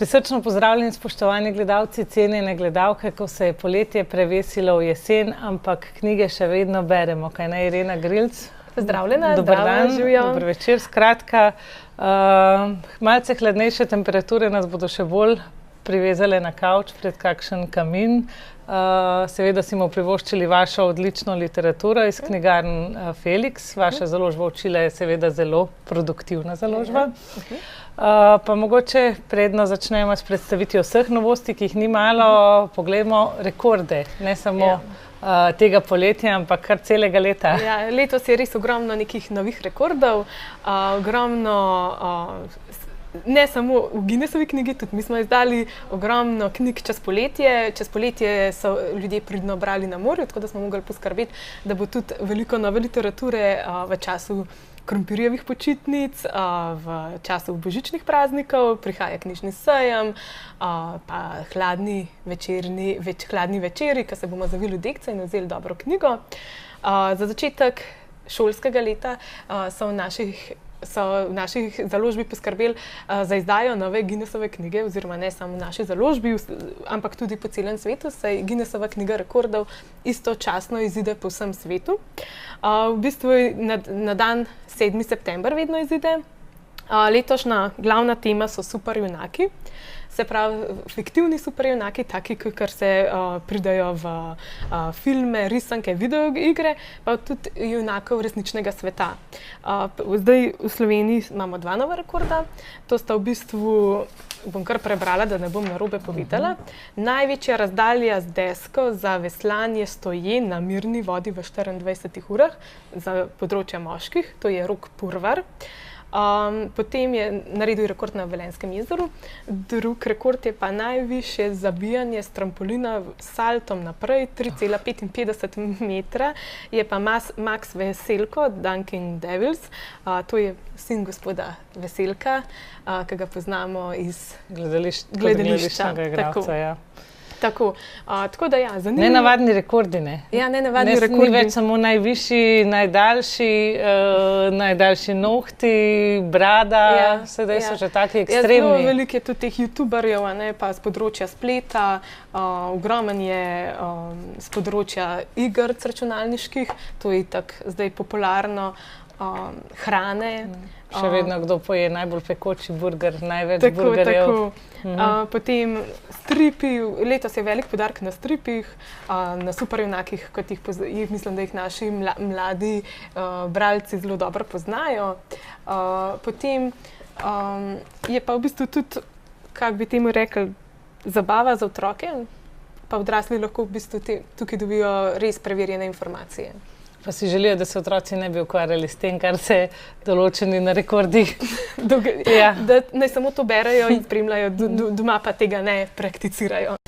Prisrčno pozdravljeni, spoštovani gledalci, cenjene gledalke, ko se je poletje prevesilo v jesen, ampak knjige še vedno beremo. Kaj ne, Irena Grilc? Pozdravljena, dober dan, živijo. Dober večer. Skratka, malce hladnejše temperature nas bodo še bolj privezale na kavč pred kakšen kamin. Seveda si bomo privoščili vašo odlično literaturo iz knjigarn Felix. Vaša založba Učila je seveda zelo produktivna založba. Pa mogoče predno začnemo s predstavitvijo vseh novosti, ki jih ni malo. Poglejmo rekorde, ne samo tega poletja, ampak kar celega leta. Ja, letos je res ogromno nekih novih rekordov, ogromno, ne samo v Guinnessovi knjigi, tudi mi smo izdali ogromno knjig čez poletje. Čez poletje so ljudje pridno brali na morju, tako da smo mogli poskrbeti, da bo tudi veliko nove literature v času krompirjevih počitnic, v času božičnih praznikov, prihaja knjižni sejem, pa hladni večeri, ko se bomo zavili v dekce in vzeli dobro knjigo. Za začetek šolskega leta so v naših založbi poskrbeli za izdajo nove Guinnessove knjige, oziroma ne samo v naši založbi, ampak tudi po celem svetu, saj Guinnessova knjiga rekordov istočasno izide po vsem svetu. V bistvu na dan 7. september vedno izide. Letošnja glavna tema so superjunaki, se pravi fiktivni superjunaki, taki, kar se pridajo v filme, risanke, videoigre, pa tudi junakov resničnega sveta. Zdaj v Sloveniji imamo 2 nova rekorda. To sta v bistvu, bom kar prebrala, da ne bom narobe povedala. Največja razdalja z desko za veslanje stoje na mirni vodi v 24 urah za področja moških, to je Rok Purvar. Potem je naredil rekord na Velenjskem jezeru. Drug rekord je pa najvišje zabijanje s trampolina s saltom naprej, 3,55 metra, je pa Max Veselko, Duncan Devils. To je sin gospoda Veselka, ki ga poznamo iz gledališčnega igralca. Ja. Tako da ja, zanimivo. Nenavadni rekordi, ne? Ja, nenavadni rekordi. Ni več samo najvišji, najdaljši nohti, brada, sedaj so že taki ekstremni. Zelo veliko je tudi teh youtuberjev, pa z področja spleta, ogromen je z področja iger računalniških, to je tako zdaj popularno, hrane. Še vedno kdo poje najbolj pekoči burger, največ burgerjev. Potem stripi, letos je velik poudarek na stripih, na superjunakih, kot jih mislim, da jih naši mladi bralci zelo dobro poznajo. Potem je pa v bistvu tudi, kako bi temu rekli, zabava za otroke, pa odrasli lahko v bistvu tukaj dobijo res preverjene informacije. Pa si želijo, da se otroci ne bi ukvarjali s tem, kar se določeni na rekordih. Da naj samo to berejo in spremljajo, doma pa tega ne prakticirajo.